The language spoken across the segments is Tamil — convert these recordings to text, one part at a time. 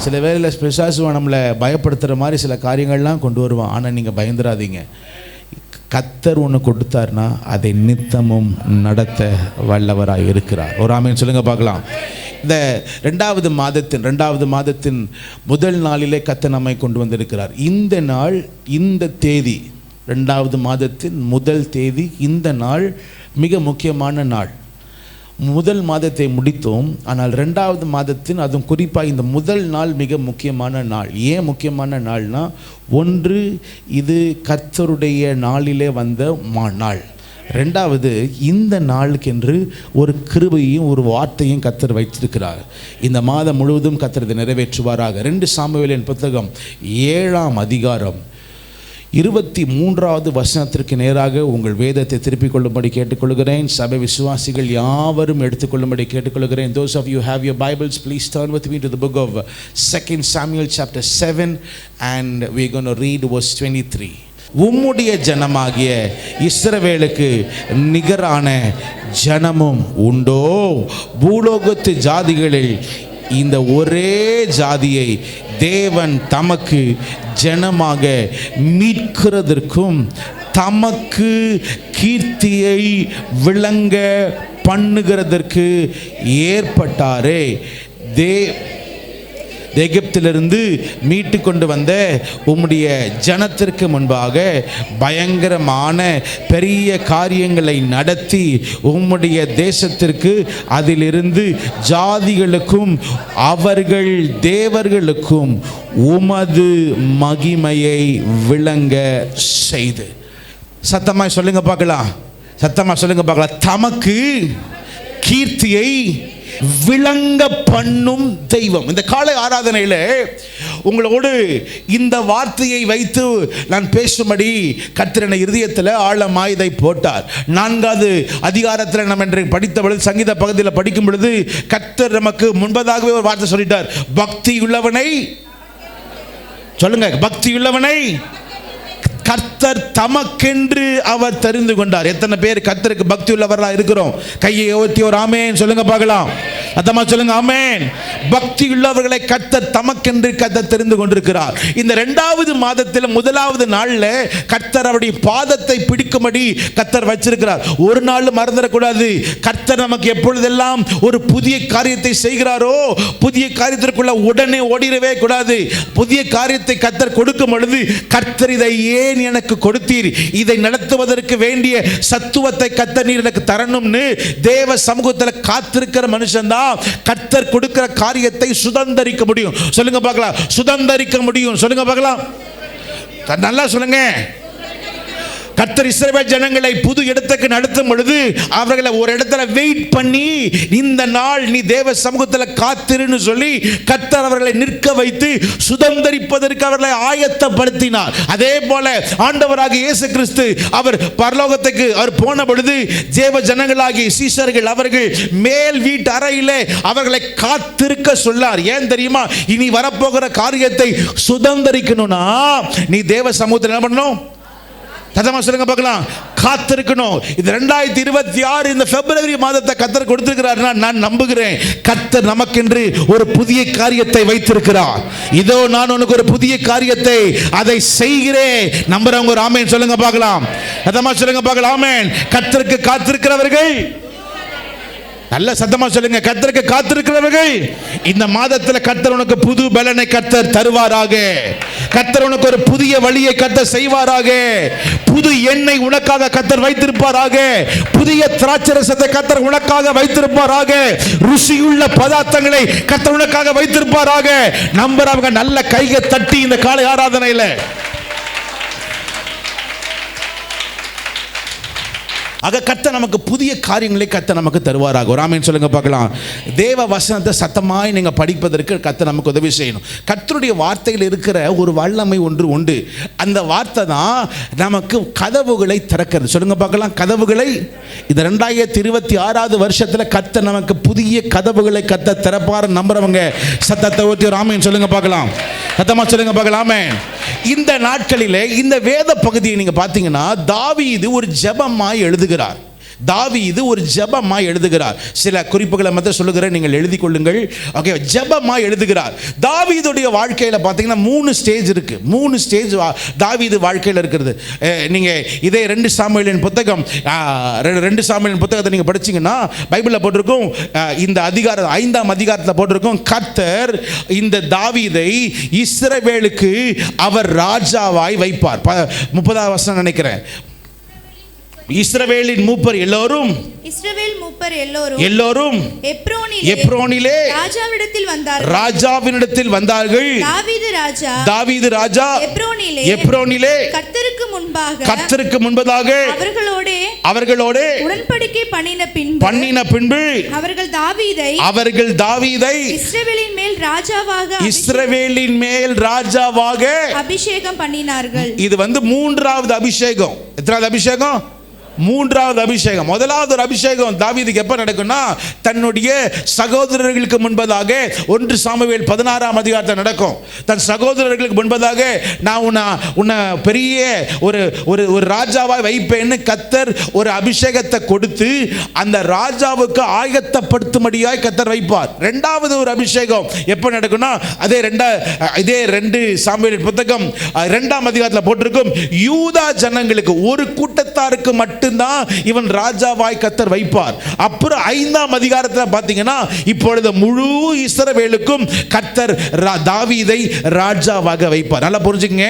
சில வேளையில் பிசாசு நம்மளை பயப்படுத்துகிற மாதிரி சில காரியங்கள்லாம் கொண்டு வருவான். ஆனால் நீங்கள் பயந்துடாதீங்க. கர்த்தர் ஒன்று கொடுத்தார்னா அதை நித்தமும் நடத்த வல்லவராய் இருக்கிறார். ஒரு ஆமென் சொல்லுங்க பார்க்கலாம். இந்த ரெண்டாவது மாதத்தின் முதல் நாளிலே கர்த்தர் நம்மை கொண்டு வந்திருக்கிறார். இந்த நாள், இந்த தேதி, ரெண்டாவது மாதத்தின் முதல் தேதி, இந்த நாள் மிக முக்கியமான நாள். முதல் மாதத்தை முடித்தோம், ஆனால் ரெண்டாவது மாதத்தின், அதுவும் குறிப்பாக இந்த முதல் நாள் மிக முக்கியமான நாள். ஏன் முக்கியமான நாள்னா, ஒன்று இது கர்த்தருடைய நாளிலே வந்த நாள். ரெண்டாவது, இந்த நாளுக்கென்று ஒரு கிருபையும் ஒரு வார்த்தையும் கர்த்தர் வைத்திருக்கிறார். இந்த மாதம் முழுவதும் கர்த்தர் இதை நிறைவேற்றுவாராக. 2 சாமுவேலின் புத்தகம் 7ஆம் அதிகாரம் 23வது வசனத்திற்கு நேராக உங்கள் வேதத்தை திருப்பிக் கொள்ளும்படி கேட்டுக்கொள்கிறேன். சபை விசுவாசிகள் யாவரும் எடுத்துக்கொள்ளும்படி கேட்டுக்கொள்கிறேன். Those of you who have your Bibles, please turn with me to the book of 2 Samuel chapter 7 and we're going to read verse 23. உம்முடைய ஜனமாகிய இஸ்ரவேலுக்கு நிகரான ஜனமும் உண்டோ? பூலோகத்து ஜாதிகளில் இந்த ஒரே ஜாதியை தேவன் தமக்கு ஜனமாக மீட்கிறதற்கும் தமக்கு கீர்த்தியை விளங்க பண்ணுகிறதற்கு ஏற்பட்டாரே. எகிப்திலிருந்து மீட்டு கொண்டு வந்த உம்முடைய ஜனத்திற்கு முன்பாக பயங்கரமான பெரிய காரியங்களை நடத்தி உம்முடைய தேசத்திற்கு அதிலிருந்து ஜாதிகளுக்கும் அவர்கள் தேவர்களுக்கும் உமது மகிமையை விளங்க செய்து. சத்தமாய் சொல்லுங்க பார்க்கலாம். சத்தமா சொல்லுங்க பார்க்கலாம். தமக்கு கீர்த்தியை விளங்க பண்ணும் தெய்வம். இந்த காலை ஆராதனையில் உங்களோடு இந்த வார்த்தையை வைத்து நான் பேசும்படி கர்த்தர் என் இருதயத்தில் ஆழமாய் இதை போட்டார். 4வது அதிகாரத்தில் நம்ம இன்றைக்கு படித்த பொழுது, சங்கீத பகுதியில் படிக்கும் பொழுது கர்த்தர் நமக்கு முன்பதாகவே ஒரு வார்த்தை சொல்லிட்டார். பக்தி உள்ளவனை சொல்லுங்க, பக்தி உள்ளவனை கர்த்தர் தமக்கென்று அவர் தெரிந்து கொண்டார். எத்தனை பேர் கர்த்தருக்கு பக்தி உள்ளவர்களா இருக்கிறோம்? கையை உயர்த்தி ஒரு ஆமென் சொல்லுங்க பார்க்கலாம். அதமா சொல்லுங்க ஆமென். பக்தி உள்ளவர்களை கர்த்தர் தமக்கென்று கர்த்தர் தெரிந்து கொண்டிருக்கிறார். இந்த 2வது மாதத்தில் 1வது நாள்ல கர்த்தர் அவருடைய பாதத்தை பிடிக்கும்படி கர்த்தர் வச்சிருக்கிறார். ஒரு நாள் மறந்துடக்கூடாது. கர்த்தர் நமக்கு எப்பொழுதெல்லாம் ஒரு புதிய காரியத்தை செய்கிறாரோ, புதிய காரியத்திற்குள்ள உடனே ஓடிடவே கூடாது. புதிய காரியத்தை கர்த்தர் கொடுக்கும் பொழுது, கர்த்தர் இதை ஏன் எனக்கு கொடுத்தீர், இதை நடத்துவதற்கு வேண்டிய சத்துவத்தை கர்த்தர் நீர் எனக்கு தரணும்னு தேவ சமூகத்தில் காத்திருக்கிற மனுஷன் தான் கர்த்தர் கொடுக்கிற காரியத்தை சுதந்தரிக்க முடியும். சொல்லுங்க பார்க்கலாம். சுதந்தரிக்க முடியும். சொல்லுங்க பார்க்கலாம். நல்லா சொல்லுங்க. கர்த்தர் இஸ்ரவேல் ஜனங்களை புது இடத்துக்கு நடத்தும் பொழுது அவர்களை ஒரு இடத்துல வெயிட் பண்ணி, இந்த நாள் நீ தேவ சமூகத்தில் காத்திருன்னு சொல்லி கர்த்தர் அவர்களை நிற்க வைத்து சுதந்தரிப்பதற்கு அவர்களை ஆயத்தப்படுத்தினார். அதே போல ஆண்டவராகிய இயேசு கிறிஸ்து அவர் பரலோகத்துக்கு அவர் போன பொழுது தேவ ஜனங்களாகிய சீஷர்கள் அவர்கள் மேல் வீட்டு அறையிலே அவர்களை காத்திருக்க சொன்னார். ஏன் தெரியுமா? இனி வரப்போகிற காரியத்தை சுதந்தரிக்கணும்னா நீ தேவ சமூகத்தில் என்ன பண்ணணும்? சத்தமா சொல்லுங்க பார்க்கலாம். காத்திருக்கணும். இது 2026 இந்த பிப்ரவரி மாதத்தை கர்த்தர் கொடுத்திருக்கிறார். நான் நம்புகிறேன் கர்த்தர் நமக்கென்று ஒரு புதிய காரியத்தை வைத்திருக்கிறார். இதோ நான் உனக்கு ஒரு புதிய காரியத்தை அதை செய்கிறேன். நம்புறவங்க ஒரு ஆமென் சொல்லுங்க பார்க்கலாம். சத்தமா சொல்லுங்க பார்க்கலாம். ஆமென். கர்த்தருக்கு காத்திருக்கிறவர்கள் நல்ல சத்தமா சொல்லுங்க. கர்த்தருக்கு காத்திருக்கிறவர்கள் இந்த மாதத்தில் கர்த்தர் உனக்கு புது பலனை கர்த்தர் தருவாராக. கர்த்தர் உனக்கு ஒரு புதிய வழியை கர்த்தர் செய்வாராக. புது எண்ணெய் உனக்காக கர்த்தர் வைத்திருப்பாராக. புதிய திராட்சரசத்தை கர்த்தர் உனக்காக வைத்திருப்பாராக. ருசியுள்ள பதார்த்தங்களை கர்த்தர் உனக்காக வைத்திருப்பாராக. நம்புறவங்க நல்ல கையை தட்டி இந்த காலை ஆராதனையில ஆக கர்த்தர் நமக்கு புதிய காரியங்களை கர்த்தர் நமக்கு தருவாராக. ஒரு ஆமென் சொல்லுங்க பார்க்கலாம். தேவ வசனத்தை சத்தமாய் நீங்கள் படிப்பதற்கு கர்த்தர் நமக்கு உதவி செய்யணும். கர்த்தருடைய வார்த்தையில் இருக்கிற ஒரு வல்லமை ஒன்று உண்டு. அந்த வார்த்தை தான் நமக்கு கதவுகளை திறக்கிறது. சொல்லுங்க பார்க்கலாம். கதவுகளை இந்த 2026வது வருஷத்தில் கர்த்தர் நமக்கு புதிய கதவுகளை கர்த்தர் திறப்பார். நம்புறவங்க சத்தத்தை ஊற்றி ஒரு ஆமென் சொல்லுங்க பார்க்கலாம். சத்தமா சொல்லுங்க பார்க்கலாம். ஆமென். இந்த நாட்களிலே இந்த வேத பகுதியை நீங்க பார்த்தீங்கன்னா தாவீது ஒரு ஜெபமாய் எழுதுகிறார். தாவீது ஒரு ஜெபமா எழுதுகிறார். சில குறிப்புகளை மட்டும் சொல்லுகிறேன், நீங்கள் எழுதி கொள்ளுங்கள். ஓகே, ஜெபமா எழுதுகிறார். தாவீதுடைய வாழ்க்கையில் பார்த்தீங்கன்னா 3 ஸ்டேஜ் இருக்கு. 3 ஸ்டேஜ் தாவீது வாழ்க்கையில் இருக்கிறது. நீங்க இதே 2 சாமுவேலின் புத்தகம் 2 சாமுவேலின் புத்தகத்தை நீங்க படிச்சீங்கன்னா பைபிளில் போட்டிருக்கும், இந்த அதிகாரம் 5ஆம் அதிகாரத்தில் போட்டிருக்கும், கர்த்தர் இந்த தாவீதை இஸ்ரவேலுக்கு அவர் ராஜாவாய் வைப்பார். 30ஆம் வசனம் நினைக்கிறேன். இஸ்ரவேலின் மூப்பர் எல்லோரும் எப்ரோனிலே ராஜாவினிடத்தில் வந்தார்கள். தாவீது ராஜா எப்ரோனிலே கர்த்தருக்கு முன்பதாக அவர்களோடு உடன்படிக்கை பண்ணின பின்பு அவர்கள் தாவீதை இஸ்ரவேலின் மேல் ராஜாவாக அபிஷேகம் பண்ணினார்கள். இது வந்து 3வது அபிஷேகம். எத்தனாவது அபிஷேகம்? 3வது அபிஷேகம். முதலாவது ஒரு அபிஷேகம் தாவீதுக்கு எப்ப நடக்கும்னா, தன்னுடைய சகோதரர்களுக்கு முன்பதாக 1 சாமுவேல் 16ஆம் அதிகாரத்தில் நடக்கும். தன் சகோதரர்களுக்கு முன்பதாக நான் உன்னை பெரிய ஒரு ராஜாவாய் வைப்பேன்னு கர்த்தர் ஒரு அபிஷேகத்தை கொடுத்து அந்த ராஜாவுக்கு ஆயத்தப்படுத்தும்படியாய் கர்த்தர் வைப்பார். 2வது ஒரு அபிஷேகம் எப்ப நடக்கும்னா, இதே 2 சாமுவேல் புத்தகம் 2ஆம் அதிகாரத்தில் போட்டிருக்கும், யூதா ஜனங்களுக்கு ஒரு கூட்டத்தாருக்கு மட்டும் இவன் ராஜாவாய் கர்த்தர் வைப்பார். அப்புறம் 5ஆம் அதிகாரத்தில் பார்த்தீங்கன்னா, இப்பொழுது முழு இஸ்ரவேலுக்கும் கர்த்தர் தாவீதை ராஜாவாக வைப்பார். நல்லா புரிஞ்சுங்க.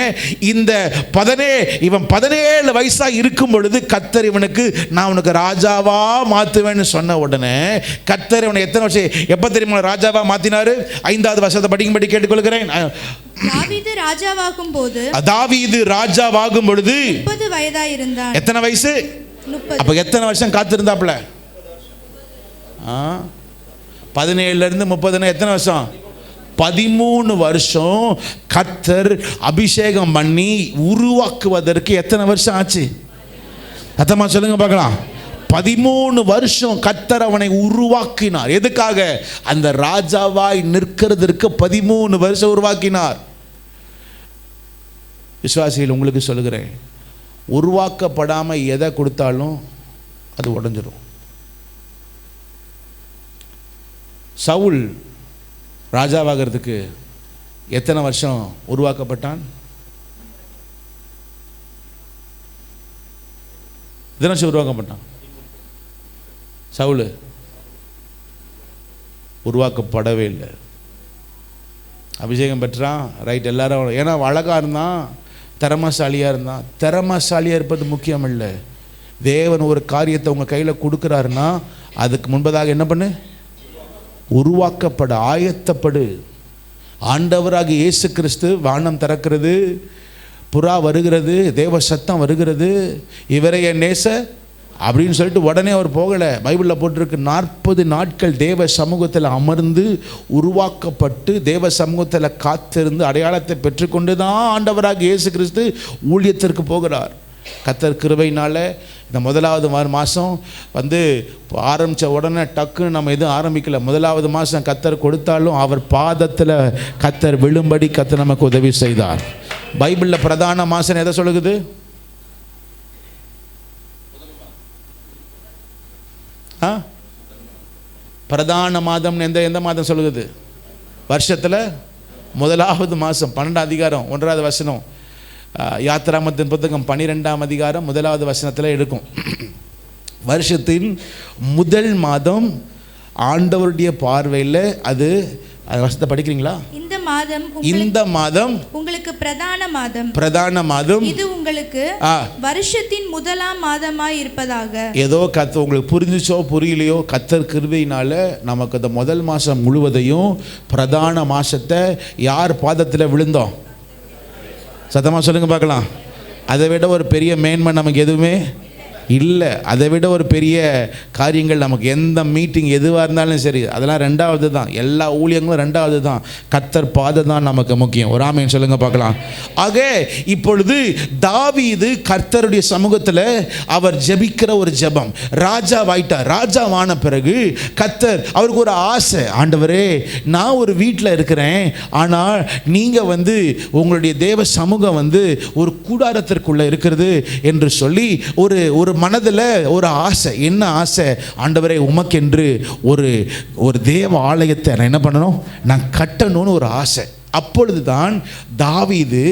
இந்த 17 வயசா இருக்கும் பொழுது கர்த்தர் இவனுக்கு நான் உனக்கு ராஜாவா மாத்துவேன்னு சொன்ன உடனே கர்த்தர் இவனை எத்தனை வருஷம் எப்ப தெரியுமா ராஜாவா மாத்தினாரு? 5வது வசனத்தை படிக்கும்படி கேட்டுக்கொள்கிறேன். தாவீது ராஜாவாகும் பொழுது 30 வயதா இருந்தான். எத்தனை வயசு? 30. அப்ப எத்தனை வருஷம் காத்திருந்தாப்ல? 17 இருந்து 30 எத்தனை வருஷம்? 13 வருஷம் கர்த்தர் அபிஷேகம் பண்ணி உருவாக்குவதற்கு எத்தனை வருஷம் ஆச்சு? அத்தமா சொல்லுங்க பார்க்கலாம். 13 வருஷம் கர்த்தர் அவனை உருவாக்கினார். எதுக்காக? அந்த ராஜாவாய் நிற்கிறதற்கு 13 வருஷம் உருவாக்கினார். விசுவாசிகள், உங்களுக்கு சொல்லுகிறேன், உருவாக்கப்படாமல் எதை கொடுத்தாலும் அது உடைஞ்சிடும். சவுல் ராஜாவாகிறதுக்கு எத்தனை வருஷம் உருவாக்கப்பட்டான்? எத்தனை வருஷம் உருவாக்கப்பட்டான்? சவுல் உருவாக்கப்படவே இல்லை. அபிஷேகம் பெற்றான், ரைட், எல்லாரும். ஏன்னா அழகாக இருந்தான், திறமசாலியாக இருந்தான். திறமசாலியாக இருப்பது முக்கியம் இல்லை. தேவன் ஒரு காரியத்தை உங்கள் கையில் கொடுக்குறாருன்னா அதுக்கு முன்பதாக என்ன பண்ணு? உருவாக்கப்பட, ஆயத்தப்படு. ஆண்டவராக இயேசு கிறிஸ்து வானம் திறக்கிறது, புறா வருகிறது, தேவ சத்தம் வருகிறது, இவரை என் நேச அப்படின்னு சொல்லிட்டு உடனே அவர் போகலை. பைபிளில் போட்டிருக்கு, 40 நாட்கள் தேவ சமூகத்தில் அமர்ந்து உருவாக்கப்பட்டு தேவ சமூகத்தில் காத்திருந்து அடையாளத்தை பெற்றுக்கொண்டு தான் ஆண்டவராக இயேசு கிறிஸ்து ஊழியத்திற்கு போகிறார். கர்த்தர் கிருபையினால் இந்த 1வது மாதம் வந்து ஆரம்பித்த உடனே டக்குன்னு நம்ம எதுவும் ஆரம்பிக்கல. 1வது மாதம் கர்த்தர் கொடுத்தாலும் அவர் பாதத்தில் கர்த்தர் விழும்படி கர்த்தர் நமக்கு உதவி செய்தார். பைபிளில் பிரதான மாதம் எதை சொல்லுது? பிரதான மாதம் எந்த மாதம் சொல்லுது? வருஷத்தில் 1வது மாதம். 12ஆம் அதிகாரம் 1வது வசனம், யாத்திராமத்தின் புத்தகம் 12ஆம் அதிகாரம் 1வது வசனத்தில் இருக்கும். வருஷத்தின் முதல் மாதம் ஆண்டவருடைய பார்வையில் அது வசனத்தை படிக்கிறீங்களா? இந்த மாதம் உங்களுக்கு பிரதான மாதம். இது உங்களுக்கு வருஷத்தின் முதலாம் மாதமாய் இருப்பதாக. ஏதோ கர்த்தர் உங்களுக்கு புரிஞ்சுச்சோ புரியலையோ, கர்த்தர் கிருபையினால நமக்கு இந்த முதல் மாதம் முழுவதையும் பிரதான மாசத்தை யார் பாதத்தில் விழுந்தோம்? சத்தமாக சொல்லுங்க பார்க்கலாம். அதை விட ஒரு பெரிய மேன்மை நமக்கு எதுவுமே இல்லை. அதை விட ஒரு பெரிய காரியங்கள் நமக்கு எந்த மீட்டிங் எதுவாக இருந்தாலும் சரி, அதெல்லாம் 2வது தான். எல்லா ஊழியங்களும் 2வது தான். கர்த்தர் பாதம் தான் நமக்கு முக்கியம். ஒரு ஆமென் சொல்லுங்க பார்க்கலாம். ஆக இப்பொழுது தாவீது கர்த்தருடைய சமூகத்தில் அவர் ஜெபிக்கிற ஒரு ஜெபம். ராஜாவாயிட்டார். ராஜாவான பிறகு கர்த்தர் அவருக்கு ஒரு ஆசை, ஆண்டவரே நான் ஒரு வீட்டில் இருக்கிறேன், ஆனால் நீங்கள் வந்து உங்களுடைய தேவ சமூகம் வந்து ஒரு கூடாரத்திற்குள்ளே இருக்கிறது என்று சொல்லி ஒரு மனதில் ஒரு ஆசை. என்ன ஆசை? ஆண்டவரே உமக்கென்று ஒரு தேவ ஆலயத்தை நான் என்ன பண்ணணும், நான் கட்டணும்னு ஒரு ஆசை. அப்பொழுது தான் தாவீது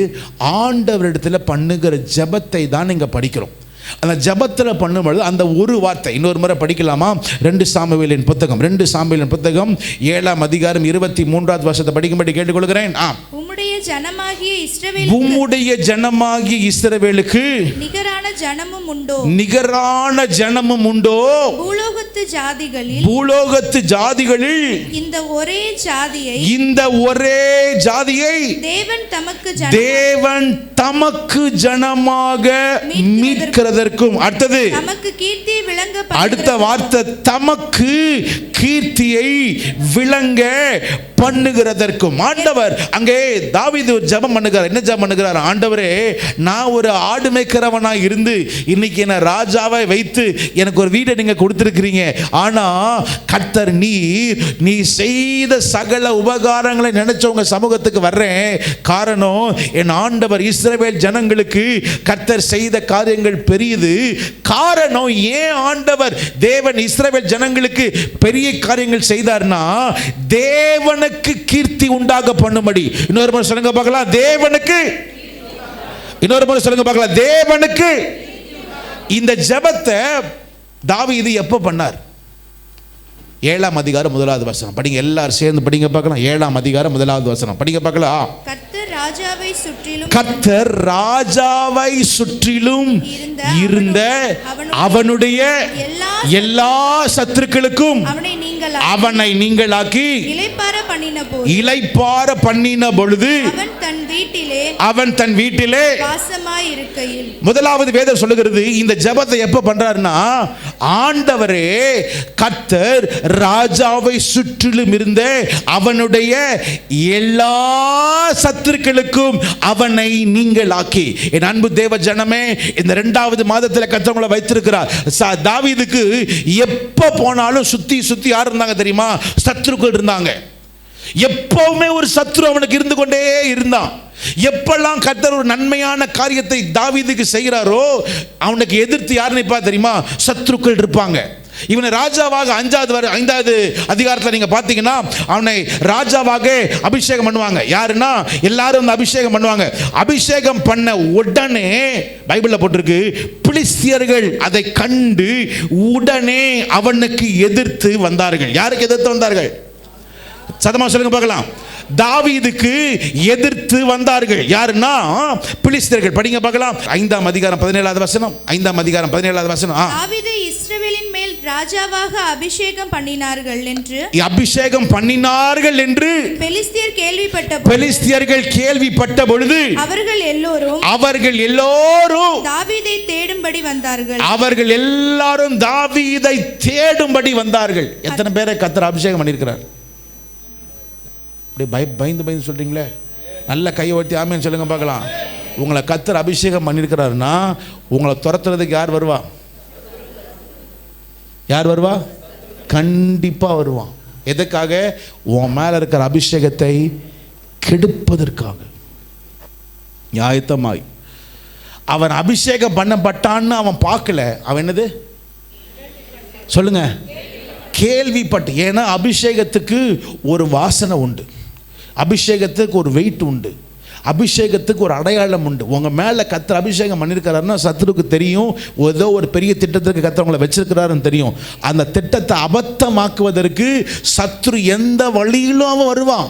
ஆண்டவரிடத்தில் பண்ணுகிற ஜெபத்தை தான் இங்கே படிக்கிறோம். அந்த ஜெபத்தில் பண்ணும்பொழுது அந்த ஒரு வார்த்தை இன்னொரு முறை படிக்கலாமா? 2 சாமுவேலின் புத்தகம் 7ஆம் அதிகாரம் 23வது வசனத்தை படிக்கும்படி கேட்டுக்கொள்கிறேன். உம்முடைய ஜனமாகிய இஸ்ரவேலுக்கு நிகரான ஜனமும் உண்டோ? பூலோகத்து ஜாதிகளில் இந்த ஒரே ஜாதியை தேவன் தமக்கு ஜனமாக மீட்கிறது. அடுத்தது அடுத்த வார்த்தை தமக்கு கீர்த்தியை விளங்க பண்ணுகிறதற்கும். ஆண்டவர் அங்கே தாவீது ஒரு ஜெபம் பண்ணுகிறார். என்ன ஜெபம் பண்ணுகிறார்? ஆண்டவரே, நான் ஒரு ஆடு மேய்க்கிறவனாய் இருந்து இன்னைக்கு என்ன ராஜாவை வைத்து எனக்கு ஒரு வீட்டை நீங்க கொடுத்திருக்கிறீங்க. ஆனா கர்த்தர் நீ செய்த சகல உபகாரங்களை நினைச்ச உங்க சமூகத்துக்கு வர்றேன். காரணம், என் ஆண்டவர் இஸ்ரவேல் ஜனங்களுக்கு கர்த்தர் செய்த காரியங்கள் பெரியது. காரணம், ஏன் ஆண்டவர் தேவன் இஸ்ரவேல் ஜனங்களுக்கு பெரிய காரியங்கள் செய்தார்னா தேவனுக்கு கீர்த்தி உண்டாக பண்ணும்படி. இன்னொரு முறை சொல்லுங்க பார்க்கலாம், தேவனுக்கு. இன்னொரு முறை சொல்லுங்க பார்க்கலாம், தேவனுக்கு. இந்த ஜெபத்தை தாவீது எப்ப பண்ணார்? 7ஆம் அதிகாரம் 1வது வசனம் படிங்க. எல்லாரும் சேர்ந்து படிங்க பார்க்கலாம். 7ஆம் அதிகாரம் 1வது வசனம் படிங்க பார்க்கலாம். கர்த்தர் ராஜாவை சுற்றிலும் இருந்த அவனுடைய எல்லா சத்துருக்களுக்கும் அவனை நீங்களாக்கி இளைப்பாற பண்ணின பொழுது அவன் தன் வீட்டிலே வாசமாயிருக்கையில். முதலாவது வேதம் சொல்லுகிறது, இந்த ஜெபத்தை எப்ப பண்றாருன்னா, ஆண்டவரே கர்த்தர் ராஜாவை சுற்றிலும் இருந்த அவனுடைய எல்லா சத்துருக்களுக்கும் அவனை நீங்களாக்கி. என் அன்பு தேவ ஜனமே, இந்த 2வது மாதத்தில் கர்த்தர் உங்களை வைத்திருக்கிறார். தாவீதுக்கு எப்ப போனாலும் சுத்தி சுத்தி யார் இருந்தாங்க தெரியுமா? சத்துருக்கள் இருந்தாங்க. எப்பவுமே ஒரு சத்துரு அவனுக்கு இருந்து கொண்டே இருந்தான். எப்பெல்லாம் கர்த்தர் ஒரு நன்மையான காரியத்தை தாவீதுக்கு செய்கிறாரோ அவனுக்கு எதிர்த்து யார் நிற்பா தெரியுமா? சத்துருக்கள் இருப்பாங்க. இவனை ராஜாவாக 5வது அதிகாரத்தில் நீங்க பாத்தீங்கன்னா அவனை ராஜாவாக அபிஷேகம் பண்ணுவாங்க. யாருன்னா எல்லாரும் அபிஷேகம் பண்ணுவாங்க. அபிஷேகம் பண்ண உடனே பைபிள்ல போட்டிருக்கு, பிலிஸ்தியர்கள் அதை கண்டு உடனே அவனுக்கு எதிர்த்து வந்தார்கள். யாருக்கு எதிர்த்து வந்தார்கள்? சத்தமா சொல்லுங்க பார்க்கலாம். தாவீதுக்கு எதிர்த்து வந்தார்கள். யாருன்னா பிலிஸ்தியர்கள். படிங்க பார்க்கலாம். 5ஆம் அதிகாரம் 17வது வசனம். 5ஆம் அதிகாரம் 17வது வசனம். தாவீதை இஸ்ரவேலின் மேல் ராஜாவாக அபிஷேகம் பண்ணினார்கள் என்று பெலிஸ்தியர்கள் கேள்விப்பட்ட பொழுது அவர்கள் எல்லோரும் தாவீதை தேடும்படி வந்தார்கள். அவர்கள் எல்லாரும் தாவீதை தேடும்படி வந்தார்கள். எத்தனை பேரை கர்த்தர் அபிஷேகம் பண்ணியிருக்கிறார்? பயந்து சொல்றீங்களே, நல்ல கையை ஒட்டி ஆமேன்னு சொல்லுங்க பார்க்கலாம். உங்களை கர்த்தர் அபிஷேகம் பண்ணியிருக்கிறாருன்னா உங்களை துரத்துறதுக்கு யார் வருவா? யார் வருவா? கண்டிப்பா வருவான். எதுக்காக? உன் மேல இருக்கிற அபிஷேகத்தை கெடுப்பதற்காக. நியாயத்தமாய் அவன் அபிஷேகம் பண்ணப்பட்டான்னு அவன் பார்க்கல. அவன் என்னது சொல்லுங்க? கேள்விப்பட்டு. ஏன்னா அபிஷேகத்துக்கு ஒரு வாசனை உண்டு, அபிஷேகத்துக்கு ஒரு வெயிட் உண்டு, அபிஷேகத்துக்கு ஒரு அடையாளம் உண்டு. உங்க மேல கர்த்தர் அபிஷேகம் பண்ணியிருக்கிறாருன்னா சத்துருக்கு தெரியும் ஏதோ ஒரு பெரிய திட்டத்திற்கு கர்த்தர் உங்களை வச்சிருக்கிறாருன்னு தெரியும். அந்த திட்டத்தை அபத்தமாக்குவதற்கு சத்துரு எந்த வழியிலும் அவன் வருவான்.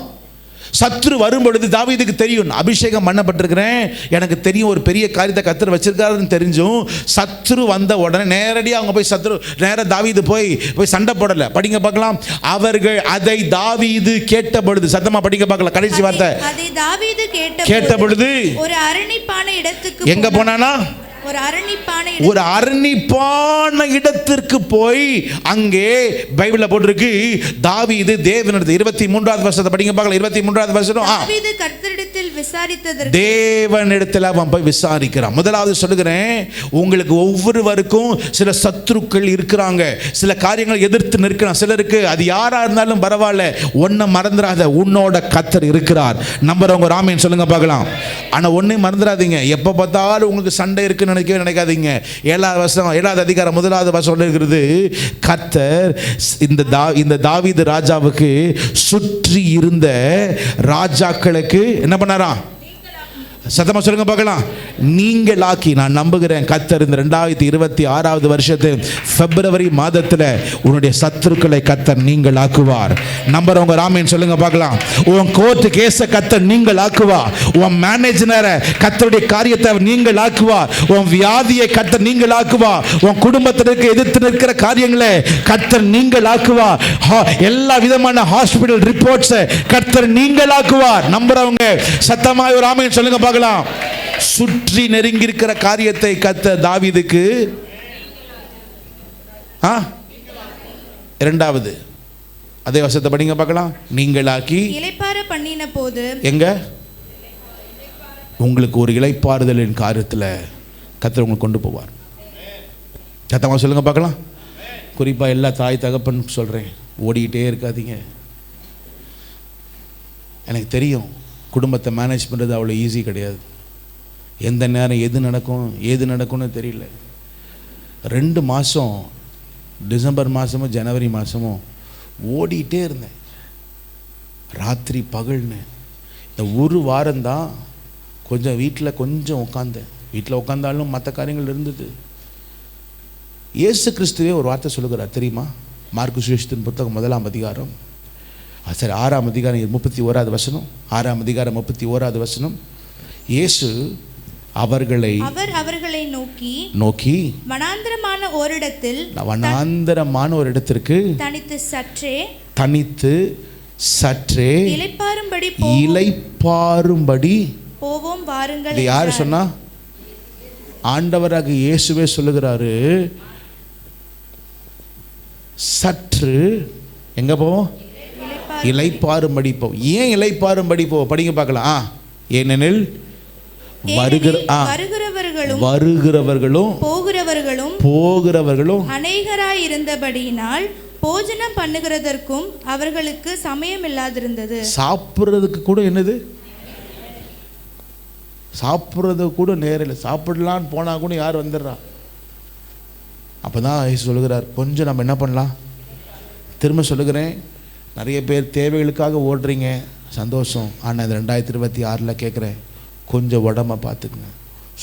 சத்துரு வரும்பொழுது தாவீதுக்கு தெரியும், அபிஷேகம் பண்ணப்பட்டிருக்கிறேன், எனக்கு தெரியும் ஒரு பெரிய காரியத்தை கர்த்தர் வச்சிருக்காருன்னு தெரிஞ்சும் சத்துரு வந்த உடனே நேரடியாக அவங்க போய் நேராக தாவீது போய் சண்டை போடல. படிங்க பார்க்கலாம். அவர்கள் அதை தாவீது கேட்ட பொழுது, சத்தமா படிங்க பார்க்கலாம் கடைசி வார்த்தை. கேட்ட பொழுது ஒரு அரணிப்பான இடத்துக்கு எங்க போனானா? ஒரு அரணிப்பான இடத்திற்கு போய் அங்கே பைபிள்ல போட்டிருக்கு தாவீது தேவனிடத்தில் 23வது வசனத்தை படிங்க பார்க்கலாம். 23வது வசனம். தாவீது கர்த்தரிடத்தில் விசாரித்ததற்கு தேவனிடத்தில் அவன் போய் விசாரிக்கிறான். முதலாவது சொல்லுகிறேன், உங்களுக்கு ஒவ்வொருவருக்கும் சில சத்துருக்கள் இருக்கிறாங்க, சில காரியங்களை எதிர்த்து நிற்கிறான். சிலருக்கு அது யாரா இருந்தாலும் பரவாயில்ல, ஒன்ன மறந்துடாத, உன்னோட கர்த்தர் இருக்கிறார். நம்புறவங்க ராமேன் சொல்லுங்க பார்க்கலாம். ஆனா ஒன்னே மறந்துடாதீங்க, எப்ப பார்த்தாலும் உங்களுக்கு சண்டை இருக்குன்னு நினைக்கவே நினைக்காதீங்க. 7வது அதிகாரம் 1வது வசனம் இருக்கிறது, கர்த்தர் இந்த தாவீது ராஜாவுக்கு சுற்றி இருந்த ராஜாக்களுக்கு என்ன பண்ணாராம்? சத்தமா சொல்லுங்க பார்க்கலாம். நீங்களாக்கி. நான் நம்புகிறேன் கர்த்தர் இந்த 2026வது வருஷத்து பிப்ரவரி மாதத்தில் உன்னுடைய சத்துருக்களை கர்த்தர் நீங்களாக்குவார். நம்புறவங்க ராமேன் சொல்லுங்க பார்க்கலாம். உன் கோர்ட் கேஸை கர்த்தர் நீங்களாக்குவார். உன் மேனேஜரை கர்த்தருடைய காரியத்தை நீங்களாக்குவார். உன் வியாதியை கர்த்தர் நீங்களாக்குவார். உன் குடும்பத்திற்கு எதிர்த்து நிற்கிற காரியங்களை கர்த்தர் நீங்களாக்குவார். எல்லா விதமான ஹாஸ்பிடல் ரிப்போர்ட்ஸை கர்த்தர் நீங்களாக்குவார். நம்புறவங்க சத்தமாய் ஒரு ஆமென் சொல்லுங்க பார்க்கலாம். சுற்றி நெருங்கி இருக்கிற காரியத்தை கர்த்தர் தாவீதுக்கு 2வது அதே வசனத்தை படிங்க பார்க்கலாம். நீங்களாக்கி இளைப்பாற பண்ணின போது. எங்க உங்களுக்கு ஒரு இளைப்பாறுதலின் காரியத்தில் கர்த்தர் உங்களுக்கு கொண்டு போவார். சத்தமா சொல்லுங்க பார்க்கலாம். குறிப்பா எல்லா தாய் தகப்பன் சொல்றேன், ஓடிக்கிட்டே இருக்காதீங்க. எனக்கு தெரியும் குடும்பத்தை மேனேஜ் பண்ணுறது அவ்வளோ ஈஸி கிடையாது. எந்த நேரம் ஏது நடக்கும்னு தெரியல. 2 மாதம் டிசம்பர் மாதமும் ஜனவரி மாதமும் ஓடிட்டே இருந்தேன், ராத்திரி பகல்னு. இந்த ஒரு வாரம்தான் கொஞ்சம் வீட்டில் உட்காந்தேன். வீட்டில் உட்காந்தாலும் மற்ற காரியங்கள் இருந்தது. இயேசு கிறிஸ்துவே ஒரு வார்த்தை சொல்லுகிறார் தெரியுமா? மார்க்கு சுவிசேஷத்தின் புத்தகம் 1ஆம் அதிகாரம் 6ஆம் அதிகாரம் 31வது வசனம். 6ஆம் அதிகாரம் 31வது வசனம். இயேசு அவர்களை நோக்கி வனாந்தரமான ஓரிடத்திற்கு தனித்து சற்றே இளைப்பாறும்படி போவோம் வாருங்கள். இது யாரு சொன்னா? ஆண்டவராக இயேசுவே சொல்லுகிறாரு. சற்று எங்க போவோம்? இளைப்பாறும்படி போ. ஏன் இளைப்பாறும்படி போ? படிங்க பார்க்கலாம். ஏனெனில் வருகிறவர்களும் போகிறவர்களும் அநேகராய் இருந்தபடியினால் போஜனம் பண்ணுகிறதற்கும் அவர்களுக்கு சமயம் இல்லாதிருந்தது. சாப்பிட்றதுக்கு கூட என்னது? சாப்பிட்றதுக்கு கூட நேரம் இல்லை. சாப்பிடலான்னு போனா கூட யார் வந்துடுறா? அப்பதான் சொல்லுகிறார், கொஞ்சம் நம்ம என்ன பண்ணலாம்? திரும்ப சொல்லுகிறேன், நிறைய பேர் தேவைகளுக்காக ஓடுறீங்க, சந்தோஷம். ஆனால் இந்த 2026 கேட்குறேன், கொஞ்சம் உடம்ப பார்த்துக்குங்க.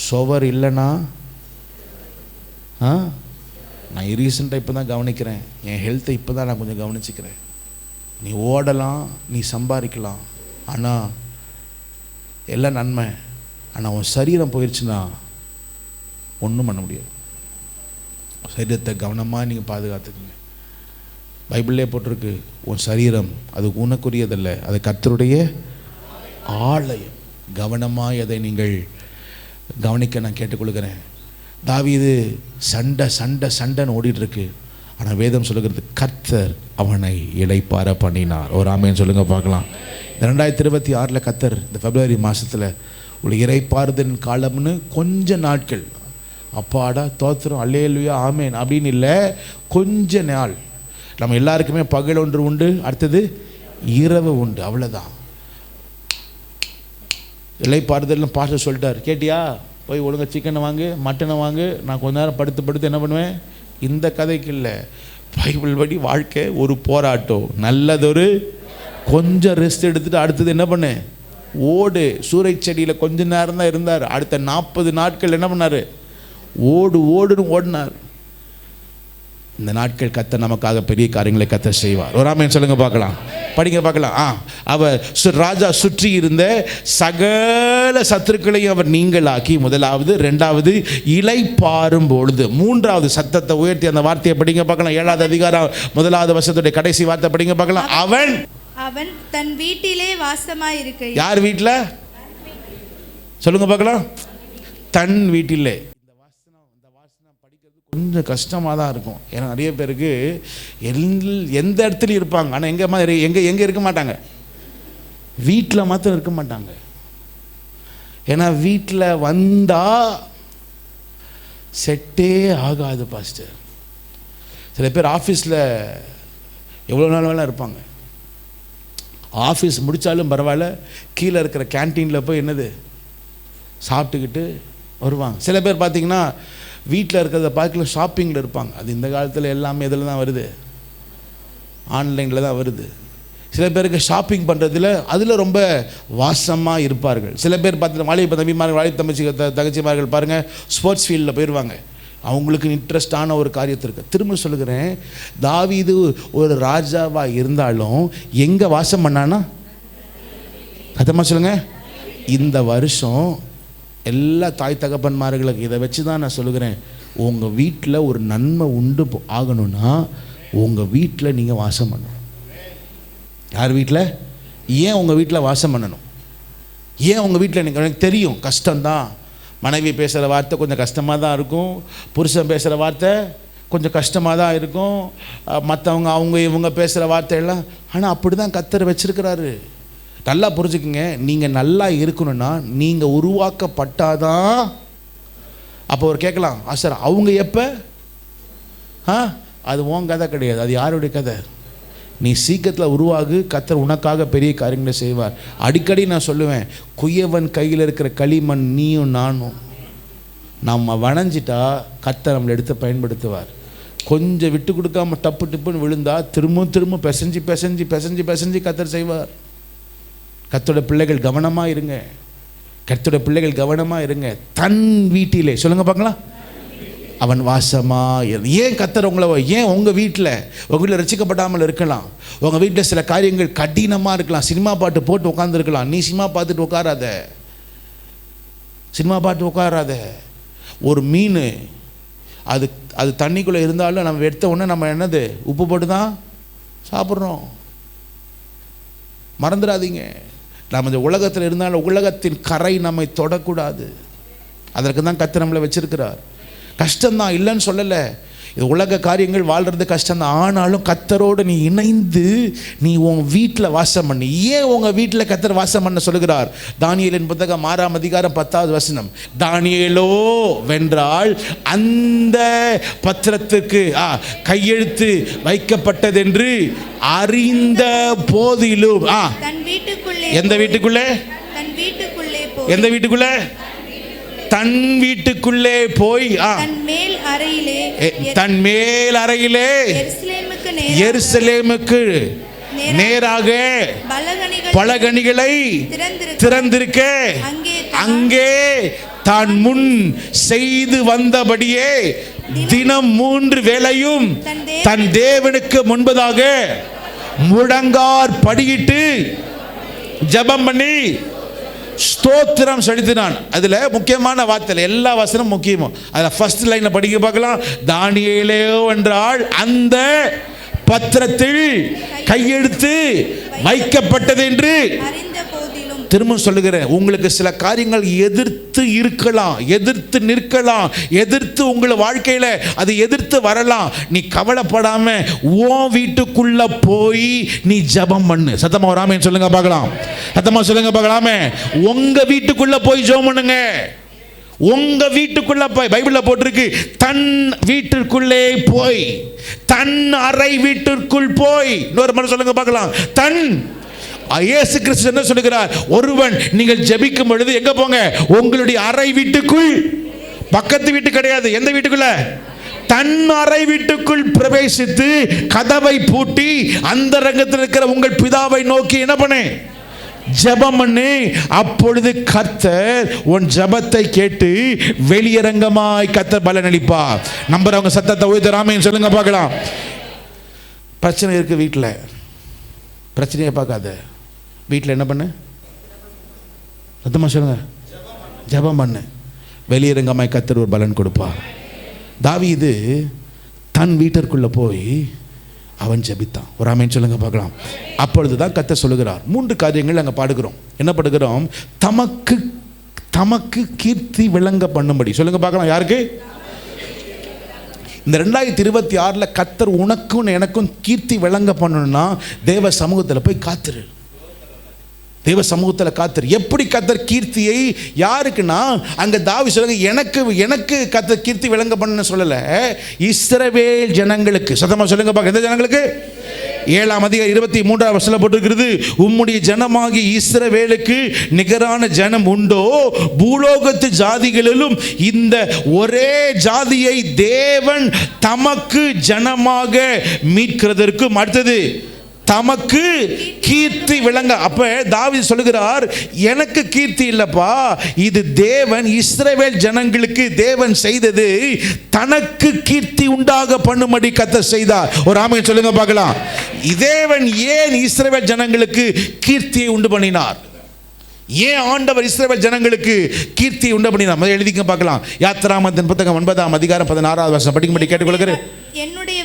சுவர் இல்லைன்னா நான் ரீசெண்டாக இப்போ தான் கவனிக்கிறேன், என் ஹெல்த்தை இப்போ தான் நான் கொஞ்சம் கவனிச்சுக்கிறேன். நீ ஓடலாம், நீ சம்பாதிக்கலாம், ஆனால் எல்லாம் நன்மை. ஆனால் உன் சரீரம் போயிடுச்சுன்னா ஒன்றும் பண்ண முடியாது. சரீரத்தை கவனமாக நீங்கள் பாதுகாத்துக்குங்க. பைபிள்லே போட்டிருக்கு, உன் சரீரம் அது உனக்குரியதல்ல, அது கர்த்தருடைய ஆலயம். கவனமாக அதை நீங்கள் கவனிக்க நான் கேட்டுக்கொள்கிறேன். தாவீது சண்டைன்னு ஓடிட்டுருக்கு. ஆனால் வேதம் சொல்லுகிறது, கர்த்தர் அவனை இளைப்பாற பண்ணினார். ஒரு ஆமென் சொல்லுங்க பார்க்கலாம். இந்த 2026 கர்த்தர் இந்த பிப்ரவரி மாதத்தில் ஒரு இளைப்பாறுதல் காலம்னு கொஞ்ச நாட்கள், அப்பாடா தோத்திரம் அல்லேலூயா ஆமேன் அப்படின்னு இல்லை, கொஞ்ச நாள். நம்ம எல்லாருக்குமே பகல் ஒன்று உண்டு, அடுத்தது இரவு உண்டு, அவ்வளோதான். இளைப்பாறுதல்னு பாஸ்டர் சொல்லிட்டார், கேட்டியா? போய் ஒழுங்காக சிக்கனை வாங்கு, மட்டனை வாங்கு. நான் கொஞ்ச நேரம் படுத்து என்ன பண்ணுவேன்? இந்த கதைக்கு இல்லை, பைபிள் படி வாழ்க்கை ஒரு போராட்டம். நல்லதொரு கொஞ்சம் ரெஸ்ட் எடுத்துட்டு அடுத்தது என்ன பண்ணு? ஓடு. சூறை செடியில் கொஞ்ச நேரம் தான் இருந்தார். அடுத்த 40 நாட்கள் என்ன பண்ணார்? ஓடுன்னு ஓடினார். இந்த நாட்கள் கர்த்தர் நமக்காக பெரிய காரியங்களை கர்த்தர் செய்வார். ஒரு ஆமென் சொல்லுங்க பார்க்கலாம். படிங்க பார்க்கலாம். அவர் ராஜா சுற்றி இருந்த சகல சத்துருக்களையும் அவர் நீங்களாக்கி, முதலாவது. ரெண்டாவது, இளைப்பாறும் பொழுது. மூன்றாவது, சத்தத்தை உயர்த்தி அந்த வார்த்தையை படிங்க பார்க்கலாம். 7வது அதிகாரம் 1வது வசனத்துடைய கடைசி வார்த்தை படிங்க பார்க்கலாம். அவன் தன் வீட்டிலே வாசமாய் இருக்க. யார் வீட்டில்? சொல்லுங்க பார்க்கலாம். தன் வீட்டிலே. கொஞ்சம் கஷ்டமாக தான் இருக்கும். ஏன்னா நிறைய பேருக்கு எந்த இடத்துலையும் இருப்பாங்க, ஆனால் எங்கே இருக்க மாட்டாங்க? வீட்டில் மாத்திரம் இருக்க மாட்டாங்க. ஏன்னா வீட்டில் வந்தால் செட்டே ஆகாது பாஸ்டர். சில பேர் ஆஃபீஸில் எவ்வளோ நாள் வேணால் இருப்பாங்க. ஆஃபீஸ் முடித்தாலும் பரவாயில்ல, கீழே இருக்கிற கேன்டீனில் போய் என்னது சாப்பிட்டுக்கிட்டு வருவாங்க. சில பேர் பார்த்தீங்கன்னா வீட்டில் இருக்கிறத பார்க்கல ஷாப்பிங்கில் இருப்பாங்க. அது இந்த காலத்தில் எல்லாமே இதில் தான் வருது, ஆன்லைனில் தான் வருது. சில பேருக்கு ஷாப்பிங் பண்ணுறதுல அதில் ரொம்ப வாசமாக இருப்பார்கள். சில பேர் பார்த்துட்டு வாலிப தம்பிமார்கள், வாலிப தங்கச்சிமார்கள் பாருங்கள், ஸ்போர்ட்ஸ் ஃபீல்டில் போயிடுவாங்க. அவங்களுக்கு இன்ட்ரெஸ்டான ஒரு காரியத்திற்கு. திரும்ப சொல்லுகிறேன், தாவீது ஒரு ராஜாவாக இருந்தாலும் எங்கே வாசம் பண்ணானா? சத்தமாக சொல்லுங்கள். இந்த வருஷம் எல்லா தாய் தகப்பன்மார்களுக்கு இதை வச்சு தான் நான் சொல்லுகிறேன், உங்கள் வீட்டில் ஒரு நன்மை உண்டு ஆகணும்னா உங்கள் வீட்டில் நீங்கள் வாசம் பண்ணணும். யார் வீட்டில்? ஏன் உங்கள் வீட்டில் வாசம் பண்ணணும்? ஏன் உங்கள் வீட்டில்? எனக்கு தெரியும் கஷ்டம்தான். மனைவி பேசுகிற வார்த்தை கொஞ்சம் கஷ்டமாக தான் இருக்கும், புருஷன் பேசுகிற வார்த்தை கொஞ்சம் கஷ்டமாக தான் இருக்கும், மற்றவங்க அவங்க இவங்க பேசுகிற வார்த்தையெல்லாம். ஆனால் அப்படி தான் கர்த்தர் வச்சுருக்கிறாரு. நல்லா புரிஞ்சுக்குங்க, நீங்கள் நல்லா இருக்கணும்னா நீங்கள் உருவாக்கப்பட்டாதான். அப்போ ஒரு கேட்கலாம், சார் அவங்க எப்போ? அது உன் கதை கிடையாது, அது யாருடைய கதை? நீ சீக்கிரத்தில் உருவாகு, கர்த்தர் உனக்காக பெரிய காரியங்களை செய்வார். அடிக்கடி நான் சொல்லுவேன், குயவன் கையில் இருக்கிற களிமண் நீயும் நானும். நம்ம வணைஞ்சிட்டா கர்த்தர் நம்மளை எடுத்து பயன்படுத்துவார். கொஞ்சம் விட்டு கொடுக்காம டப்பு டிப்புன்னு விழுந்தா திரும்ப பிசைஞ்சு பிசைஞ்சு பிசைஞ்சு பிசைஞ்சு கர்த்தர் செய்வார். கர்த்தரோட பிள்ளைகள் கவனமாக இருங்க, கர்த்தரோட பிள்ளைகள் கவனமாக இருங்க. தன் வீட்டிலே சொல்லுங்க பார்க்கலாம், அவன் வாசமா. ஏன் கர்த்தர் உங்களை, ஏன் உங்கள் வீட்டில் ரசிக்கப்படாமல் இருக்கலாம்? உங்கள் வீட்டில் சில காரியங்கள் கடினமாக இருக்கலாம். சினிமா பாட்டு போட்டு உட்காந்துருக்கலாம். நீ சினிமா பார்த்துட்டு உட்காராத, சினிமா பாட்டு உட்காராத. ஒரு மீன் அது தண்ணிக்குள்ளே இருந்தாலும் நம்ம எடுத்த உடனே நம்ம என்னது உப்பு போட்டு தான் சாப்பிட்றோம். மறந்துடாதீங்க, நம்ம இந்த உலகத்தில் இருந்தாலும் உலகத்தின் கரை நம்மை தொடக்கூடாது. அதற்கு தான் கர்த்தர் நம்மளை வச்சிருக்கிறார். கஷ்டம்தான், இல்லைன்னு சொல்லலை. இது உலக காரியங்கள் வாழ்கிறது கஷ்டம்தான். ஆனாலும் கர்த்தரோடு நீ இணைந்து நீ உன் வீட்டில் வாசம் பண்ணி. ஏன் உங்கள் வீட்டில் கர்த்தர் வாசம் பண்ண சொல்லுகிறார்? தானியேலின் புத்தகம் 6ஆம் அதிகாரம் 10வது வசனம். தானியேலோ வென்றால் அந்த பத்திரத்துக்கு கையெழுத்து வைக்கப்பட்டதென்று அறிந்த போதிலும் எந்த வீட்டுக்குள்ளே? எந்த வீட்டுக்குள்ளே? தன் வீட்டுக்குள்ளே போய் தன் மேல் அறையிலே எருசலேமுக்கு நேராக பலகணிகளை திறந்திருக்க அங்கே தான் முன் செய்து வந்தபடியே தினம் 3 வேளையும் தன் தேவனுக்கு முன்பதாக முழங்கார் படியிட்டு ஜெபம் பண்ணி ஸ்தோத்திரம் செலுத்தினான். அதில் முக்கியமான வார்த்தை, எல்லா வசனமும் முக்கியமும். அதில் ஃபர்ஸ்ட் லைனை படிக்க பார்க்கலாம். தானியேலே என்றால் அந்த பத்திரத்தில் கையெழுத்து வைக்கப்பட்டது என்று. திரும்ப சொல்லுகிறேன், உங்களுக்கு சில காரியங்கள் எதிர்த்து இருக்கலாம், எதிர்த்து நிற்கலாம், எதிர்த்து உங்களை வாழ்க்கையில் அது எதிர்த்து வரலாம். நீ கவலைப்படாம உன் வீட்டுக்குள்ள போய் நீ ஜெபம் பண்ணு. சத்தமா வராமன்னு சொல்லுங்க பார்க்கலாம். சத்தமா சொல்லுங்க பார்க்கலாமே. உங்க வீட்டுக்குள்ள போய் ஜெபம் பண்ணுங்க. உங்க வீட்டுக்குள்ள போய், பைபிள்ல போட்டிருக்கு, தன் வீட்டிற்குள்ளே போய், தன் அறை வீட்டிற்குள் போய். இன்னொரு முறை சொல்லுங்க பார்க்கலாம். தன். இயேசு கிறிஸ்து என்ன சொல்லுகிறார்? ஒருவன் நீங்கள் ஜெபிக்கும் பொழுது எங்க போங்க? உங்களுடைய அறை வீட்டுக்குள். பக்கத்து வீட்டு கிடையாது. எந்த வீட்டுக்குள்ள? தன் அறை வீட்டுக்குள் பிரவேசித்து கதவை பூட்டி அந்த ரங்கத்தில் இருக்கிற உங்கள் பிதாவை நோக்கி என்ன பண்ணு? ஜெபம் பண்ணு. அப்பொழுது கர்த்தர் உன் ஜெபத்தை கேட்டு வெளியரங்கமாய் கர்த்தர் பலனளிப்பார். நம்புறவங்க சத்தத்தை உயர்த்தராமேன்னு சொல்லுங்க பார்க்கலாம். பிரச்சனை இருக்கு வீட்டில், பிரச்சனையை பார்க்காத. வீட்டில் என்ன பண்ணு? சத்தமா சொல்லுங்க, ஜெபம் பண்ணு. வெளியரங்கமாய் கர்த்தர் ஒரு பலன் கொடுப்பார். தாவீது தன் வீட்டிற்குள்ள போய் அவன் ஜெபித்தான். ஒரு ஆமென் சொல்லுங்க பார்க்கலாம். அப்பொழுது தான் கர்த்தர் சொல்லுகிறார். 3 காரியங்கள் அங்கே பாடுகிறோம். என்ன பாடுகிறோம்? தமக்கு தமக்கு கீர்த்தி விளங்க பண்ணும்படி. சொல்லுங்க பார்க்கலாம். யாருக்கு? இந்த 2026 கர்த்தர் உனக்கும் எனக்கும் கீர்த்தி விளங்க பண்ணணும்னா தேவ சமூகத்தில் போய் காத்துரு. தேவ சமூகத்தில் காத்துரு. எப்படி கர்த்தர் கீர்த்தியை யாருக்குன்னா, அங்கே தாவீது சொல்லுங்க, எனக்கு கர்த்தர் கீர்த்தி விளங்க பண்ணணும்னு சொல்லலை, இஸ்ரவேல் ஜனங்களுக்கு. சத்தமா சொல்லுங்க பார்க்க. எந்த ஜனங்களுக்கு? 7ஆம் அதிகாரம் 23ஆம் வசனம் போட்டிருக்கிறது, உம்முடைய ஜனமாகிய இஸ்ரவேலுக்கு நிகரான ஜனம் உண்டோ? பூலோகத்து ஜாதிகளிலும் இந்த ஒரே ஜாதியை தேவன் தமக்கு ஜனமாக மீட்கிறதற்கும், அடுத்தது தமக்கு கீர்த்தி விளங்க. அப்ப தாவீது சொல்லுகிறார், எனக்கு கீர்த்தி இல்லப்பா, இது தேவன் இஸ்ரவேல் ஜனங்களுக்கு தேவன் செய்தது தனக்கு கீர்த்தி உண்டாக பண்ணும்படி கர்த்தர் செய்தார். ஒரு ஆமென் சொல்லுங்க பார்க்கலாம். தேவன் ஏன் இஸ்ரவேல் ஜனங்களுக்கு கீர்த்தியை உண்டு பண்ணினார்? ஏன் ஆண்டவர் இஸ்ரவேல் ஜனங்களுக்கு கீர்த்தி உண்டு பண்ணினார்? முதல்ல எழுதிக்க பார்க்கலாம். யாத்திராகமத்தின் புத்தகம் 9ஆம் அதிகாரம் 16வது வசனம் படிக்கும்படி கேட்டுக்கொள்கிறேன். என்னுடைய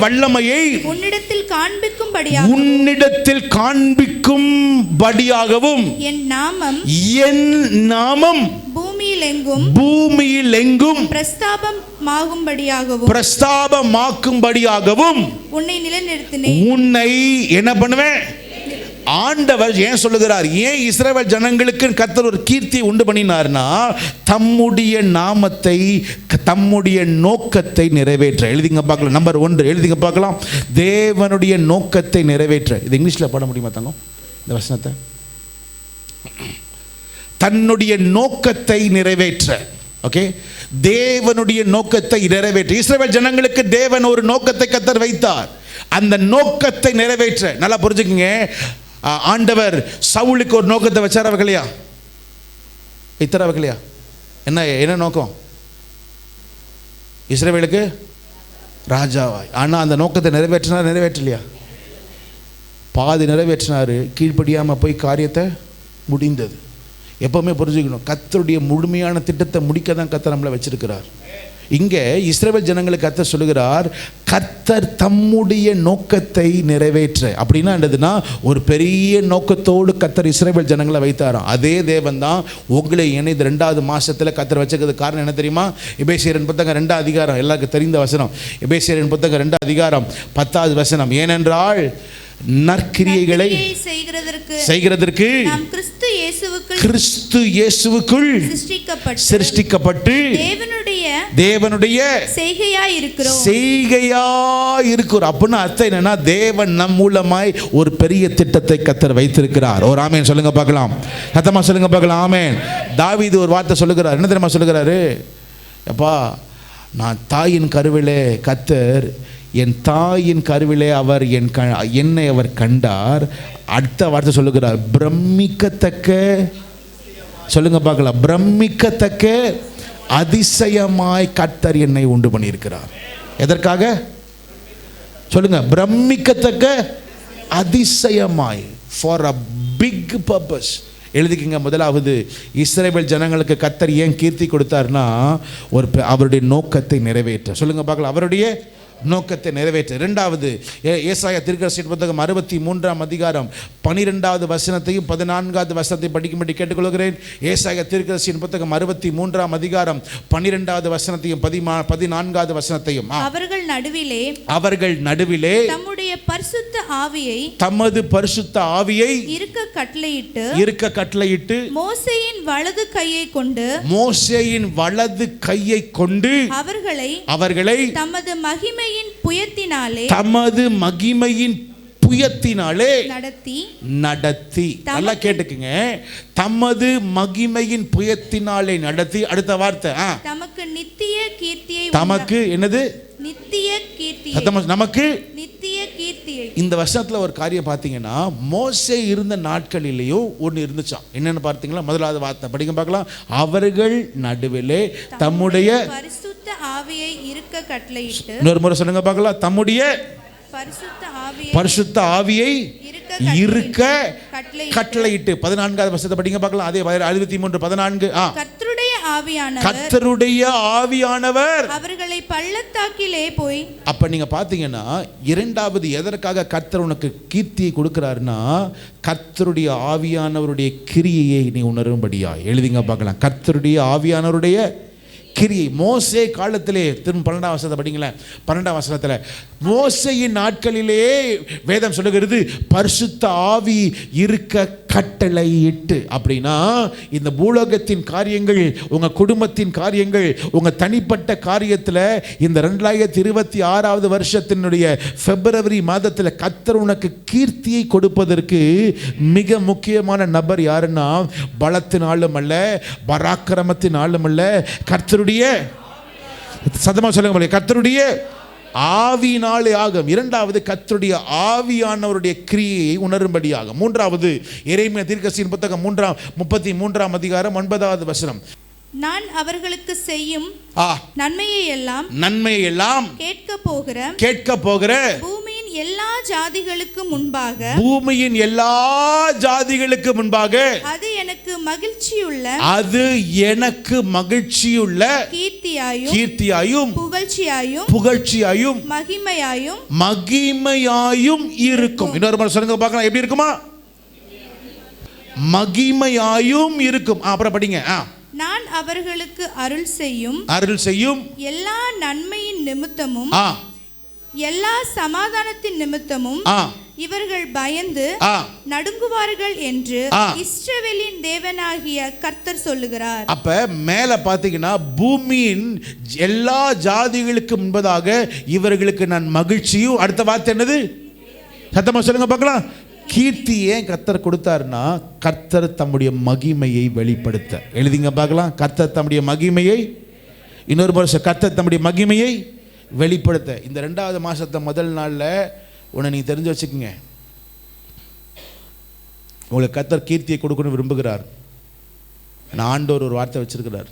வல்லமையை உன்னிடத்தில் காண்பிக்கும்படியாகவும் என் நாமம் பூமியில் எங்கும் பிரஸ்தாபமாகும்படியாகவும் உன்னை என்ன பண்ணுவேன்? ஆண்டவர் ஏன் சொல்லுகிறார்? ஏன் இஸ்ரவேல் ஜனங்களுக்கு கர்த்தர் ஒரு கீர்த்தி உண்டு பண்ணினார்னா, தம்முடைய நாமத்தை, தம்முடைய நோக்கத்தை நிறைவேற்ற. எழுதிங்க பார்க்கலாம். நம்பர் 1 எழுதிங்க பார்க்கலாம். தேவனுடைய நோக்கத்தை நிறைவேற்ற. இது இங்கிலீஷில் பாட முடியுமா தங்கம் இந்த வசனத்தை? தன்னுடைய நோக்கத்தை நிறைவேற்ற. ஓகே, தேவனுடைய நோக்கத்தை நிறைவேற்ற. இஸ்ரவேல் ஜனங்களுக்கு தேவன் ஒரு நோக்கத்தை கர்த்தர் வைத்தார். அந்த நோக்கத்தை நிறைவேற்ற. நல்லா புரிஞ்சுக்குங்க. ஆண்டவர் சவுலுக்கு ஒரு நோக்கத்தை வச்சார் அவர்களையா? வைத்தார் அவர்களையா? என்ன நோக்கம்? இஸ்ரவேலுக்கு ராஜாவாய். ஆனால் அந்த நோக்கத்தை நிறைவேற்றலையா? பாதி நிறைவேற்றினார், கீழ்ப்படியாமல் போய் காரியத்தை முடிந்தது. எப்பவுமே புரிஞ்சுக்கணும், கர்த்தருடைய முழுமையான திட்டத்தை முடிக்க தான் கர்த்தர் நம்மளை வச்சிருக்கிறார். இங்கே இஸ்ரவேல் ஜனங்களுக்கு கர்த்தர் சொல்லுகிறார், கர்த்தர் தம்முடைய நோக்கத்தை நிறைவேற்ற. அப்படின்னா என்னதுன்னா, ஒரு பெரிய நோக்கத்தோடு கர்த்தர் இஸ்ரவேல் ஜனங்களை வைத்தாராம். அதே தேவன் தான் உங்களை இந்த 2வது மாசத்துல கர்த்தர் வச்சுக்கிறது. காரணம் என்ன தெரியுமா? எபேசியரின் புத்தகம் 2ஆம் அதிகாரம், எல்லாருக்கும் தெரிந்த வசனம். எபேசியரின் புத்தகம் 2ஆம் அதிகாரம் 10வது வசனம். ஏனென்றால் நற்கிரியைகளை செய்கிறதற்கு கிறிஸ்து இயேசுவுக்குள் சிருஷ்டிக்கப்பட்டு தேவனுடைய செய்கையாய் இருக்கிறோம். அப்படின்னா அர்த்தம் என்னன்னா, தேவன் நம் மூலமாய் ஒரு பெரிய திட்டத்தை கர்த்தர் வைத்திருக்கிறார். ஒரு ஆமென் சொல்லுங்க பார்க்கலாம். சத்தமா சொல்லுங்க பார்க்கலாம். ஆமென். தாவீது ஒரு வார்த்தை சொல்லுகிறார். என்ன தெரியுமா சொல்லுகிறாரு? அப்பா, நான் தாயின் கருவிலே கர்த்தர், என் தாயின் கருவிலே அவர் என்னை அவர் கண்டார். அடுத்த வார்த்தை சொல்லுகிறார், பிரமிக்கத்தக்க, சொல்லுங்க பார்க்கலாம், பிரமிக்கத்தக்க அதிசயமாய் கர்த்தர் என்னை உண்டு பண்ணியிருக்கிறார். எதற்காக சொல்லுங்க? பிரமிக்கத்தக்க அதிசயமாய், ஃபார் அ பிக் பர்பஸ். எழுதிக்கிங்க. முதலாவது, இஸ்ரவேல் ஜனங்களுக்கு கர்த்தர் ஏன் கீர்த்தி கொடுத்தார்னா, அவருடைய நோக்கத்தை நிறைவேற்ற. சொல்லுங்க பார்க்கலாம், அவருடைய நோக்கத்தை நிறைவேற்ற. 2வது, ஏசாயா தீர்க்கதரிசியின் புத்தகம் 63ஆம் அதிகாரம் 12வது வசனத்தையும் 14வது வசனத்தையும் படிக்கும்படி கேட்டுக்கொள்கிறேன். ஏசாயா தீர்க்கதரிசியின் புத்தகம் 63ஆம் அதிகாரம் 12வது வசனத்தையும் 14வது வசனத்தையும். அவர்கள் நடுவிலே தமது பரிசுத்த ஆவியை இருக்க கட்டளையிட்டு மோசேயின் வலது கையை கொண்டு அவர்களை தமது மகிமையின் புயத்தினாலே நடத்தி. நல்லா கேட்டுக்குங்க. தமது மகிமையின் புயத்தினாலே நடத்தி. அடுத்த வார்த்தை, தமக்கு நித்திய கீர்த்தியை. தமக்கு என்னது? நித்திய கீர்த்தி. நமக்கு நித்திய கீர்த்தியை. இந்த வருஷத்துல ஒரு காரியம் பார்த்தீங்கன்னா, மோசே இருந்த நாட்களிலேயும் ஒன்று இருந்துச்சாம். என்னன்னு பார்த்தீங்களா? முதலாவது வார்த்தை படிக்க பார்க்கலாம். அவர்கள் நடுவிலே தம்முடைய பரிசுத்த ஆவியை இருக்க கட்டளையிட்டு. இன்னொரு முறை சொல்லுங்க பார்க்கலாம். தம்முடைய பரிசுத்த ஆவியை இருக்க கட்டளையிட்டு. 14வது வசனத்தை படிங்க பார்க்கலாம். அதே 63:14. கர்த்தருடைய ஆவியானவர் அவர்களை பள்ளத்தாக்கிலே போய். அப்ப நீங்க பாத்தீங்கன்னா, 2வது எதற்காக கர்த்தர் உனக்கு கீர்த்தியை கொடுக்கிறாருன்னா, கர்த்தருடைய ஆவியானவருடைய கிரியையை நீ உணரும்படியா. எழுதிங்க பார்க்கலாம். கர்த்தருடைய ஆவியானவருடைய கிரியை. மோசே காலத்திலே, திரும்ப 12ஆம் வசனத்தை படிங்களேன். 12ஆம் வசனத்தில், மோசேயின் நாட்களிலே வேதம் சொல்லுகிறது, பரிசுத்த ஆவி இருக்க கட்டளையிட்டு. அப்படின்னா இந்த பூலோகத்தின் காரியங்கள், உங்க குடும்பத்தின் காரியங்கள், உங்க தனிப்பட்ட காரியத்தில் இந்த 2026 வருஷத்தினுடைய பிப்ரவரி மாதத்தில் கர்த்தர் உனக்கு கீர்த்தியை கொடுப்பதற்கு மிக முக்கியமான நபர் யாருன்னா, பலத்தினாலும் அல்ல, பராக்கிரமத்தினாலும் அல்ல, கர்த்தருடைய, சத்தமா சொல்லுங்க, கர்த்தருடைய ஆவியினாலே ஆகும். இரண்டாவது, கர்த்தருடைய ஆவியானவருடைய கிரியையை உணரும்படியாகும். மூன்றாவது, எரேமியா தீர்க்கதரிசியின் புத்தகம் 33ஆம் அதிகாரம் 9வது வசனம். நான் அவர்களுக்கு செய்யும் நன்மையை எல்லாம் கேட்க போகிற பூமியின் எல்லா ஜாதிகளுக்கு முன்பாக அது எனக்கு மகிழ்ச்சியுள்ள கீர்த்தியாயும் புகழ்ச்சியாயும் மகிமையாயும் இருக்கும். இன்னொரு முறை சொல்லுங்க பார்க்கலாம், எப்படி இருக்குமா? மகிமையாயும் இருக்கும். அப்புறம் படிங்க. நான் அவர்களுக்கு அருள் செய்யும் எல்லா நன்மையின் நிமித்தமும் எல்லா சமாதானத்தின் நிமித்தமும் இவர்கள் பயந்து நடுங்குவார்கள் என்று இஸ்ரவேலின் தேவனாகிய கர்த்தர் சொல்லுகிறார். அப்ப மேல பாத்தீங்கன்னா, பூமியின் எல்லா ஜாதிகளுக்கு முன்பதாக இவர்களுக்கு நான் மகிழ்ச்சியும், அடுத்த வார்த்தை என்னது? சத்தமா சொல்லுங்க பார்க்கலாம். கீர்த்தி ஏன் கர்த்தர் கொடுத்தாருன்னா, கர்த்தர் தம்முடைய மகிமையை வெளிப்படுத்த. எழுதிங்க பார்க்கலாம். கர்த்தர் தம்முடைய மகிமையை, இன்னொரு வருஷம், கர்த்தர் தம்முடைய மகிமையை வெளிப்படுத்த. இந்த 2வது மாசத்தை முதல் நாளில் உன்னை நீ தெரிஞ்சு வச்சுக்கோங்க, உங்களுக்கு கர்த்தர் கீர்த்தியை கொடுக்கணும்னு விரும்புகிறார். நான் ஆண்டவர் ஒரு வார்த்தை வச்சிருக்கிறார்.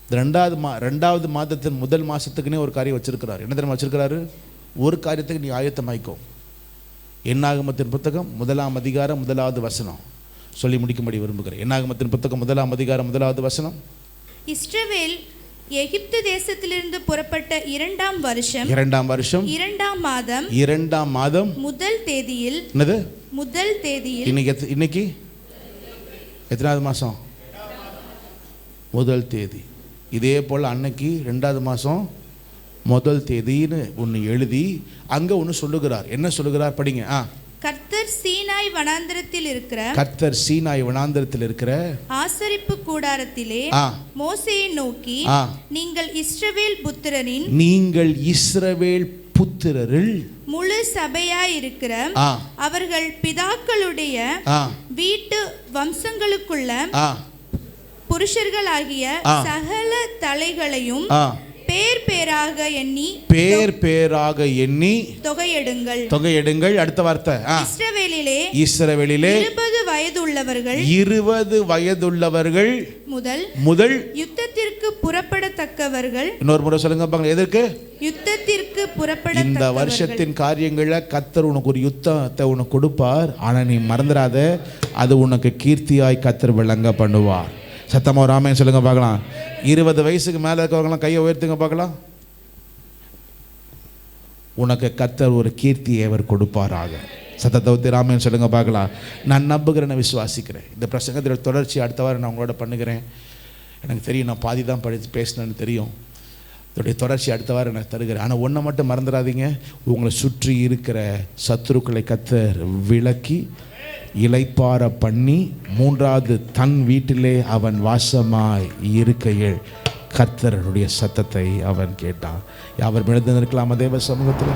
இந்த 2வது மாதத்தின் முதல் மாசத்துக்குன்னே ஒரு காரியம் வச்சிருக்கிறார். என்ன தெரியுமா வச்சிருக்கிறாரு? ஒரு காரியத்துக்கு நீ ஆயத்தமாய்க்கோ. என்னாகமத்தின் புத்தகம் 1ஆம் அதிகாரம் 1வது வசனம் சொல்லி முடிக்கும்படி விரும்புகிறேன். என்னாகமத்தின் புத்தகம் 1ஆம் அதிகாரம் 1வது வசனம். இஸ்ரவேல் எகிப்து தேசத்திலிருந்து புறப்பட்ட 2ஆம் வருஷம் 2ஆம் மாதம் முதல் தேதியில். என்னது? முதல் தேதியில். இன்னைக்கு எத்தனாவது மாசம்? முதல் தேதி. இதே போல் அன்னைக்கு 2வது மாசம் முதல் தேதின்னு ஒன்று எழுதி அங்கே ஒன்று சொல்லுகிறார். என்ன சொல்லுகிறார்? படிங்க. கர்த்தர் சீனாய் வனாந்தரத்தில் இருக்கிற ஆசரிப்பு கூடாரத்திலே மோசேயை நோக்கி, நீங்கள் இஸ்ரவேல் புத்திரரில் முழு சபையாய் இருக்கிற அவர்கள் பிதாக்களுடைய வீட்டு வம்சங்களுக்குள்ள புருஷர்களாகிய சகல தலைகளையும் பேர் பேராக எண்ணி தொகையிடுங்கள். அடுத்த வார்த்தை. இஸ்ரவேலிலே 20 வயதுள்ளவர்கள் முதல் யுத்தத்திற்கு புறப்படத்தக்கவர்கள். இன்னொரு முறை சொல்லுங்க பாருங்க. எதற்கு? யுத்தத்திற்கு புறப்பட. இந்த வருஷத்தின் காரியங்களை கர்த்தர் உனக்கு ஒரு யுத்தத்தை உனக்கு கொடுப்பார். ஆனா நீ மறந்துடாத, அது உனக்கு கீர்த்தியாய் கர்த்தர் விளங்க பண்ணுவார். சத்தமா ராமன் சொல்லுங்க பார்க்கலாம். 20 வயசுக்கு மேலே இருக்கவங்களாம் கையை உயர்த்துங்க பார்க்கலாம். உனக்கு கர்த்தர் ஒரு கீர்த்தியை அவர் கொடுப்பாராக. சத்தத்தை ஊற்றி ராமன் சொல்லுங்க பார்க்கலாம். நான் நம்புகிறேன்னு விசுவாசிக்கிறேன். இந்த பிரசங்கத்தில் தொடர்ச்சி அடுத்த வாரம் நான் உங்களோட பண்ணுகிறேன். எனக்கு தெரியும், நான் பாதி தான் பேசினேன்னு தெரியும். இதோடைய தொடர்ச்சி அடுத்த வாரம் நான் தருகிறேன். ஆனால் ஒன்றை மட்டும் மறந்துடாதீங்க, உங்களை சுற்றி இருக்கிற சத்துருக்களை கர்த்தர் விலக்கி இளைப்பார பண்ணி 3வது தன் வீட்டிலே அவன் வாசமாய் இருக்கையில் கர்த்தருடைய சத்தத்தை அவன் கேட்டான். அவர் எழுந்திருக்கலாமா தேவ சமூகத்தில்?